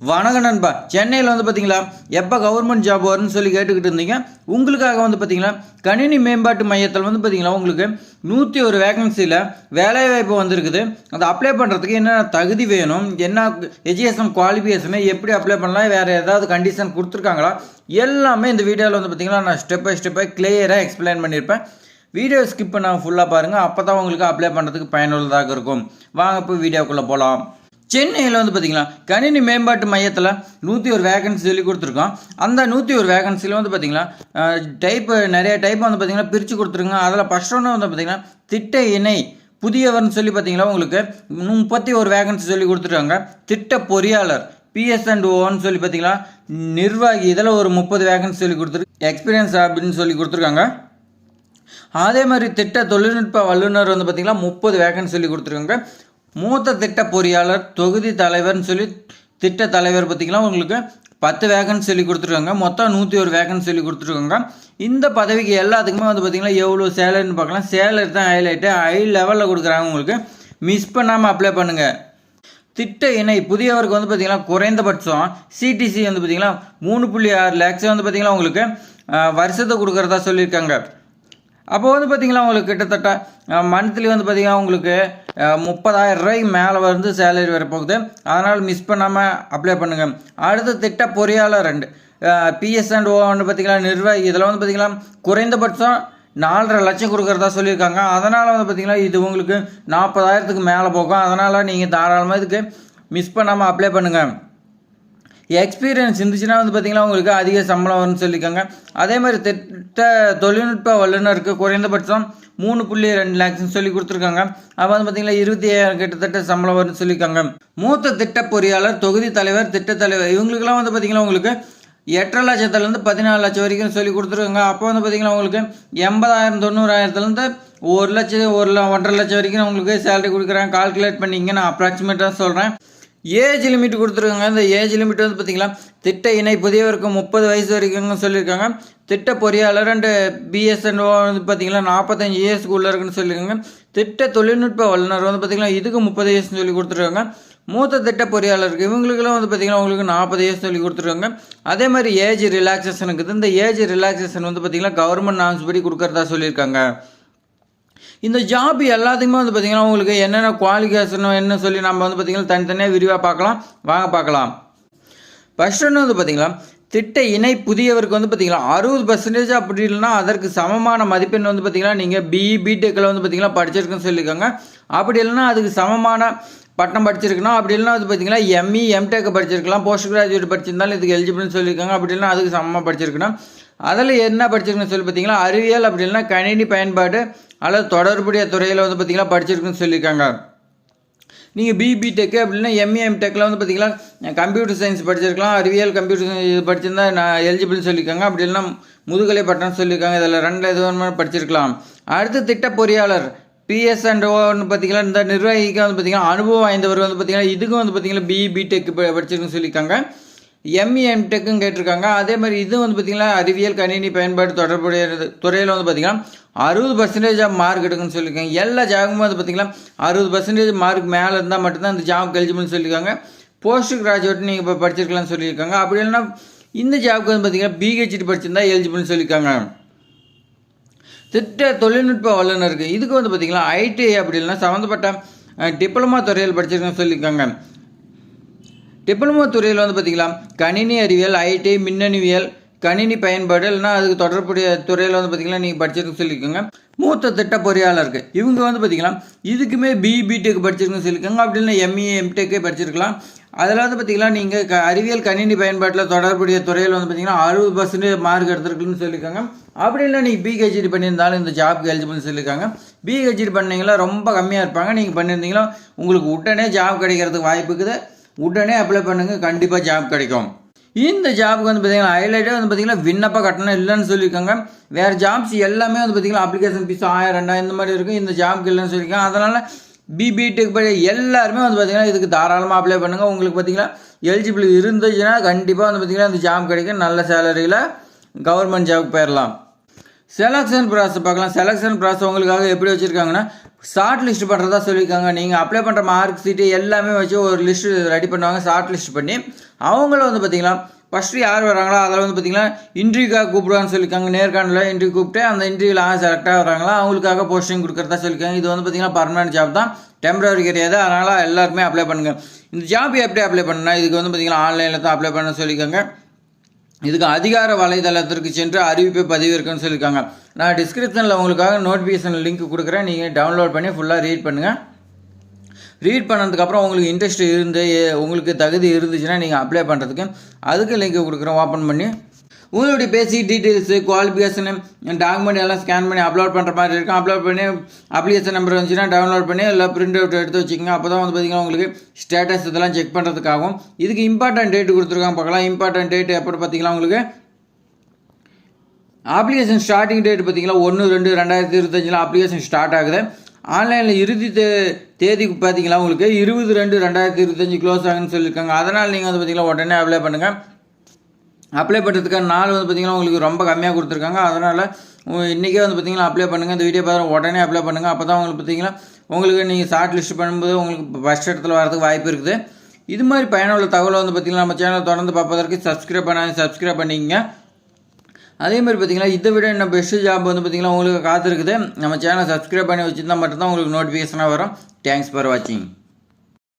வணக்கம் நண்பா. சென்னையில் பார்த்தீங்களா எப்போ கவர்மெண்ட் ஜாப் வரும்னு சொல்லி கேட்டுக்கிட்டு இருந்தீங்க. உங்களுக்காக பார்த்தீங்களா கணினி மேம்பாட்டு மையத்தில் பார்த்தீங்களா உங்களுக்கு 101 வேகன்சியில் வேலைவாய்ப்பு வந்திருக்குது. அதை அப்ளை பண்ணுறதுக்கு என்ன தகுதி வேணும், என்ன எஜுகேஷன் குவாலிஃபிகேஷனை எப்படி அப்ளை பண்ணலாம், வேறு ஏதாவது கண்டிஷன் கொடுத்துருக்காங்களா, எல்லாமே இந்த வீடியோவில் பார்த்தீங்களா நான் ஸ்டெப் பை ஸ்டெப்பாக கிளியராக எக்ஸ்பிளைன் பண்ணியிருப்பேன். வீடியோ ஸ்கிப் பண்ணாமல் ஃபுல்லாக பாருங்கள். அப்போ தான் உங்களுக்கு அப்ளை பண்ணுறதுக்கு பயனுள்ளதாக இருக்கும். வாங்க இப்போ வீடியோக்குள்ளே போகலாம். சென்னையில் பார்த்தீங்களா கணினி மேம்பாட்டு மையத்தில் 101 வேகன்சி சொல்லி கொடுத்துருக்கோம். அந்த 101 வேகன்சியில் பார்த்தீங்களா நிறைய டைப் பார்த்தீங்கன்னா பிரித்து கொடுத்துருங்க. அதில் ஃபஸ்ட் ஒன்று பார்த்தீங்கன்னா திட்ட இணை புதியவர்னு சொல்லி பார்த்தீங்களா உங்களுக்கு 31 வேகன்சி சொல்லி கொடுத்துருக்காங்க. திட்ட பொறியாளர் PS&Oன்னு சொல்லி பார்த்தீங்களா நிர்வாகி இதில் ஒரு 30 வேகன்சி சொல்லி கொடுத்துருக்கு. எக்ஸ்பீரியன்ஸ் அப்படின்னு சொல்லி கொடுத்துருக்காங்க. அதே மாதிரி திட்ட தொழில்நுட்ப வல்லுநர் பார்த்தீங்களா 30 வேகன்சி சொல்லி கொடுத்துருக்காங்க. மூத்த திட்ட பொறியாளர் தொகுதி தலைவர்னு சொல்லி திட்ட தலைவர் பார்த்திங்கன்னா உங்களுக்கு 10 வேகன்சி சொல்லி கொடுத்துருக்காங்க. மொத்தம் 101 வேகன்சி சொல்லி கொடுத்துருக்காங்க. இந்த பதவிக்கு எல்லாத்துக்குமே பார்த்திங்கன்னா எவ்வளோ சேலரின்னு பார்க்கலாம். சேலரி தான் ஹைலைட்டு, ஹை லெவலில் கொடுக்குறாங்க. உங்களுக்கு மிஸ் பண்ணாமல் அப்ளை பண்ணுங்கள். திட்ட இணை புதியவருக்கு பார்த்திங்கன்னா குறைந்தபட்சம் சிடிசி பார்த்திங்கன்னா 3.6 லேக்ஸ் பார்த்திங்கன்னா உங்களுக்கு வருஷத்தை கொடுக்குறதா சொல்லியிருக்காங்க. அப்போ பார்த்திங்கன்னா உங்களுக்கு கிட்டத்தட்ட மந்த்லி பார்த்திங்கன்னா உங்களுக்கு 30,000 ரூபாய்க்கு மேலே சேலரி வரப்போகுது. அதனால் மிஸ் பண்ணாமல் அப்ளை பண்ணுங்கள். அடுத்த திட்ட பொறியாளர் 2 PS&O பார்த்திங்கன்னா நிர்வாகி இதில் பார்த்திங்கன்னா குறைந்தபட்சம் 4.5 லட்சம் கொடுக்குறதா சொல்லியிருக்காங்க. அதனால் பார்த்திங்கன்னா இது உங்களுக்கு 40,000க்கு மேலே போகும். அதனால் நீங்கள் தாராளமாக இதுக்கு மிஸ் பண்ணாமல் அப்ளை பண்ணுங்கள். எக்ஸ்பீரியன்ஸ் இருந்துச்சுன்னா பார்த்திங்கன்னா உங்களுக்கு அதிக சம்பளம் வரும்னு சொல்லியிருக்காங்க. அதே மாதிரி திட்ட தொழில்நுட்ப வல்லுநருக்கு குறைந்தபட்சம் 3.2 லேக்ஸ்ன்னு சொல்லி கொடுத்துருக்காங்க. அப்போ பார்த்திங்கன்னா 25,000 கிட்டத்தட்ட சம்பளம் வரும்னு சொல்லியிருக்காங்க. மூத்த திட்ட பொறியாளர் தொகுதி தலைவர் திட்ட தலைவர் இவங்களுக்குலாம் பார்த்திங்கன்னா உங்களுக்கு 8 லட்சத்துலேருந்து 14 லட்சம் வரைக்கும் சொல்லி கொடுத்துருக்காங்க. அப்போ பார்த்திங்கன்னா உங்களுக்கு 80,000 90,000லேருந்து 1 லட்சம் 1.5 லட்சம் வரைக்கும் உங்களுக்கு சேலரி கொடுக்குறாங்க. கால்குலேட் பண்ணிங்க, நான் அப்ராக்சிமேட்டாக சொல்கிறேன். ஏஜ் லிமிட் கொடுத்துருக்காங்க. இந்த ஏஜ் லிமிட் பார்த்திங்களா திட்ட இணை புதியவருக்கு 30 வயசு வரைக்கும் சொல்லியிருக்காங்க. திட்ட பொறியாளர் அண்டு PS&O பார்த்திங்கன்னா 45 இயர்ஸ்க்கு இருக்குன்னு சொல்லியிருக்காங்க. திட்ட தொழில்நுட்ப வல்லுநர் பார்த்திங்கன்னா இதுக்கு 30 இயர்ஸ் சொல்லி கொடுத்துருக்காங்க. மூத்த திட்ட பொறியாளருக்கு இவங்களுக்குலாம் பார்த்திங்கன்னா உங்களுக்கு 40 இயர்ஸ் சொல்லி கொடுத்துருக்காங்க. அதே மாதிரி ஏஜ் ரிலாக்ஸேஷனுக்கு இந்த ஏஜ் ரிலாக்ஸேஷன் பார்த்திங்கன்னா கவர்மெண்ட் நார்ம்ஸ் படி கொடுக்குறதா சொல்லியிருக்காங்க. இந்த ஜாப் எல்லாத்துக்குமே பார்த்திங்கன்னா உங்களுக்கு என்னென்ன குவாலிஃபிகேஷனோ என்ன சொல்லி நம்ம பார்த்திங்கன்னா தனித்தனியாக விரிவாக பார்க்கலாம். வாங்க பார்க்கலாம். ஃபஸ்ட் ஒன்று பார்த்திங்களா திட்ட இணை புதியவருக்கு பார்த்திங்கன்னா 60% அப்படி இல்லைன்னா அதற்கு சமமான மதிப்பெண் பார்த்திங்கன்னா நீங்கள் பிடெக்கில் பார்த்திங்கன்னா படிச்சிருக்குன்னு சொல்லியிருக்காங்க. அப்படி இல்லைன்னா அதுக்கு சமமான பட்டம் படிச்சிருக்கணும். அப்படி இல்லைன்னா பார்த்திங்கன்னா ME MTech படிச்சிருக்கலாம். போஸ்ட் கிராஜுவேட் படிச்சிருந்தாலும் இதுக்கு எலிஜிபிள்னு சொல்லியிருக்காங்க. அப்படி இல்லைன்னா அதுக்கு சமமாக படிச்சிருக்கணும். அதில் என்ன படிச்சிருக்குன்னு சொல்லி பார்த்திங்கன்னா அறிவியல் அப்படி இல்லைன்னா கணினி பயன்பாடு அல்லது தொடர்புடைய துறையில் பார்த்திங்கன்னா படிச்சிருக்குன்னு சொல்லியிருக்காங்க. நீங்கள் பிடெக்கு அப்படின்னா ME MTechல பார்த்திங்கன்னா கம்ப்யூட்டர் சயின்ஸ் படிச்சிருக்கலாம். அறிவியல் கம்ப்யூட்டர் சயின்ஸ் இது படிச்சிருந்தா நான் எலிஜிபிள்னு சொல்லியிருக்காங்க. அப்படி இல்லைன்னா முதுகலை பட்டம் சொல்லியிருக்காங்க. இதில் 2 எதுவும் படிச்சிருக்கலாம். அடுத்து திட்ட பொறியாளர் PS&Oன்னு பார்த்திங்கன்னா இந்த நிர்வாகிக்கு பார்த்திங்கன்னா அனுபவம் வாய்ந்தவர் பார்த்திங்கன்னா இதுக்கும் பார்த்திங்கன்னா பிடெக் படிச்சிருக்குன்னு சொல்லியிருக்காங்க. ME MTechக்கும் கேட்டிருக்காங்க. அதே மாதிரி இது பார்த்திங்கன்னா அறிவியல் கணினி பயன்பாடு தொடர்புடைய துறையில் பார்த்திங்கன்னா 60% மார்க் எடுக்குன்னு சொல்லியிருக்காங்க. எல்லா ஜாபும் பார்த்திங்கன்னா 60% மார்க் மேலே இருந்தால் மட்டும்தான் இந்த ஜாப் எலிஜிபிள்னு சொல்லியிருக்காங்க. போஸ்ட் கிராஜுவேட் நீங்கள் இப்போ படிச்சிருக்கலாம்னு சொல்லியிருக்காங்க. அப்படி இல்லைன்னா இந்த ஜாபுக்கு பார்த்திங்கன்னா PhD படிச்சிருந்தா எலிஜிபிள்னு சொல்லியிருக்காங்க. திட்ட தொழில்நுட்ப வல்லுநருக்கு இதுக்கு பார்த்திங்கன்னா ITI அப்படி இல்லைன்னா சம்மந்தப்பட்ட டிப்ளமா துறையில் படிச்சிருக்கேன்னு சொல்லியிருக்காங்க. டிப்ளமோ துறையில் பார்த்திங்கன்னா கணினி அறிவியல் ITI மின்னணுவியல் கணினி பயன்பாடு இல்லைன்னா அதுக்கு தொடர்புடைய துறையில் பார்த்திங்கன்னா நீங்கள் படிச்சிருக்குன்னு சொல்லியிருக்காங்க. மூத்த திட்ட பொறியாளருக்கு இவங்க பார்த்திங்கன்னா இதுக்குமே பிடெக் படிச்சிருக்குன்னு சொல்லியிருக்காங்க. அப்படி இல்லைன்னா ME MTech படிச்சிருக்கலாம். அதில் பார்த்திங்கன்னா நீங்கள் அறிவியல் கணினி பயன்பாட்டில் தொடர்புடைய துறையில் பார்த்திங்கன்னா 60% மார்க் எடுத்துருக்குன்னு சொல்லியிருக்காங்க. அப்படி இல்லை நீங்கள் PhD பண்ணியிருந்தாலும் இந்த ஜாப்க்கு எலிஜிபிள்னு சொல்லியிருக்காங்க. PhD பண்ணிங்கன்னா ரொம்ப கம்மியாக இருப்பாங்க. நீங்கள் பண்ணியிருந்தீங்கன்னா உங்களுக்கு உடனே ஜாப் கிடைக்கிறதுக்கு வாய்ப்பு இருக்குது. உடனே அப்ளை பண்ணுங்கள், கண்டிப்பாக ஜாப் கிடைக்கும். இந்த ஜாபுக்கு பார்த்திங்கன்னா ஹைலைட்டாக பார்த்திங்கன்னா விண்ணப்ப கட்டணம் இல்லைன்னு சொல்லியிருக்காங்க. வேறு ஜாப்ஸ் எல்லாமே பார்த்திங்கன்னா அப்ளிகேஷன் ஃபீஸ் 1000 2000 இந்த மாதிரி இருக்கும். இந்த ஜாபுக்கு இல்லைன்னு சொல்லியிருக்காங்க. அதனால் பிடெக் படி எல்லாருமே பார்த்திங்கன்னா இதுக்கு தாராளமாக அப்ளை பண்ணுங்கள். உங்களுக்கு பார்த்திங்கன்னா எலிஜிபிள் இருந்துச்சுன்னா கண்டிப்பாக பார்த்திங்கன்னா இந்த ஜாப் கிடைக்கும். நல்ல சேலரியில் கவர்மெண்ட் ஜாபுக்கு போயிடலாம். செலெக்ஷன் ப்ராசஸ் பார்க்கலாம். செலெக்ஷன் ப்ராசஸ் உங்களுக்காக எப்படி வச்சுருக்காங்கன்னா ஷார்ட் லிஸ்ட் பண்ணுறதா சொல்லியிருக்காங்க. நீங்கள் அப்ளை பண்ணுற மார்க் ஷீட்டு எல்லாமே வச்சு ஒரு லிஸ்ட்டு ரெடி பண்ணுவாங்க. ஷார்ட் லிஸ்ட் பண்ணி அவங்களும் வந்து பார்த்திங்கன்னா ஃபஸ்ட்டு யார் வராங்களோ அதில் வந்து பார்த்திங்கன்னா இன்டர்வியூக்காக கூப்பிடுவான்னு சொல்லியிருக்காங்க. நேர்காணலில் இன்டர்வியூ கூப்பிட்டு அந்த இன்டர்வியூவில் செலக்டாக வராங்களா அவங்களுக்காக போஸ்டிங் கொடுக்குறதா சொல்லியிருக்காங்க. இது வந்து பார்த்திங்கன்னா பர்மனெண்ட் ஜாப் தான், டெம்பரரி கிடையாது. அதனால் எல்லாருமே அப்ளை பண்ணுங்கள். இந்த ஜாப் எப்படி அப்ளை பண்ணணும்னா இதுக்கு வந்து பார்த்திங்கன்னா ஆன்லைனில் தான் அப்ளை பண்ண சொல்லியிருக்காங்க. இதுக்கு அதிகார வலைதளத்திற்கு சென்று அறிவிப்பை பதிவிருக்குன்னு சொல்லியிருக்காங்க. நான் டிஸ்கிரிப்ஷனில் உங்களுக்காக நோட்டிஃபிகேஷன் லிங்க் கொடுக்குறேன். நீங்கள் டவுன்லோட் பண்ணி ஃபுல்லாக ரீட் பண்ணுங்கள். ரீட் பண்ணதுக்கப்புறம் உங்களுக்கு இன்ட்ரெஸ்ட் இருந்து உங்களுக்கு தகுதி இருந்துச்சுன்னா நீங்கள் அப்ளை பண்ணுறதுக்கு அதுக்கு லிங்க் கொடுக்குறேன். ஓப்பன் பண்ணி உங்களுடைய பேசிக் டீட்டெயில்ஸு, குவாலிஃபிகேஷனு, டாக்குமெண்ட் எல்லாம் ஸ்கேன் பண்ணி அப்லோட் பண்ணுற மாதிரி இருக்கும். அப்லோட் பண்ணி அப்ளிகேஷன் நம்பர் வந்துச்சுன்னா டவுன்லோட் பண்ணி எல்லாம் பிரிண்ட் அவுட் எடுத்து வச்சுக்கோங்க. அப்போ தான் வந்து பார்த்திங்கன்னா உங்களுக்கு ஸ்டேட்டஸ் இதெல்லாம் செக் பண்ணுறதுக்காகும். இதுக்கு இம்பார்ட்டன்ட் டேட் கொடுத்துருக்காங்க. பார்க்கலாம். இம்பார்ட்டன்ட் டேட் எப்போ பார்த்திங்கன்னா உங்களுக்கு அப்ளிகேஷன் ஸ்டார்டிங் டேட் பார்த்திங்கன்னா 1/2/2025 அப்ளிகேஷன் ஸ்டார்ட் ஆகுது. ஆன்லைனில் இறுதி தேதிக்கு பார்த்தீங்கன்னா உங்களுக்கு 20/2/2025 க்ளோஸ் ஆகுன்னு சொல்லியிருக்காங்க. அதனால் நீங்கள் வந்து பார்த்திங்கன்னா உடனே அப்ளை பண்ணுங்கள். அப்ளை பண்ணுறதுக்கான நாள் வந்து பார்த்திங்கன்னா உங்களுக்கு ரொம்ப கம்மியாக கொடுத்துருக்காங்க. அதனால் இன்றைக்கே வந்து பார்த்திங்கன்னா அப்ளை பண்ணுங்கள். இந்த வீடியோ பார்த்து உடனே அப்ளை பண்ணுங்கள். அப்போ தான் உங்களுக்கு பார்த்திங்கன்னா உங்களுக்கு நீங்கள் ஷார்ட் லிஸ்ட் பண்ணும்போது உங்களுக்கு ஃபஸ்ட் இடத்துல வரதுக்கு வாய்ப்பு இருக்குது. இது மாதிரி பயனுள்ள தகவல் வந்து பார்த்திங்கன்னா நம்ம சேனலை தொடர்ந்து பார்ப்பதற்கு சப்ஸ்கிரைப் பண்ணிக்கங்க. அதே மாதிரி பார்த்திங்கன்னா இதை விட என்ன பெஸ்ட்டு ஜாப் வந்து பார்த்திங்கன்னா உங்களுக்கு காத்திருக்குது. நம்ம சேனலை சப்ஸ்கிரைப் பண்ணி வச்சுருந்தா மட்டும்தான் உங்களுக்கு நோட்டிஃபிகேஷனாக வரும். தேங்க்ஸ் ஃபார் வாட்சிங்.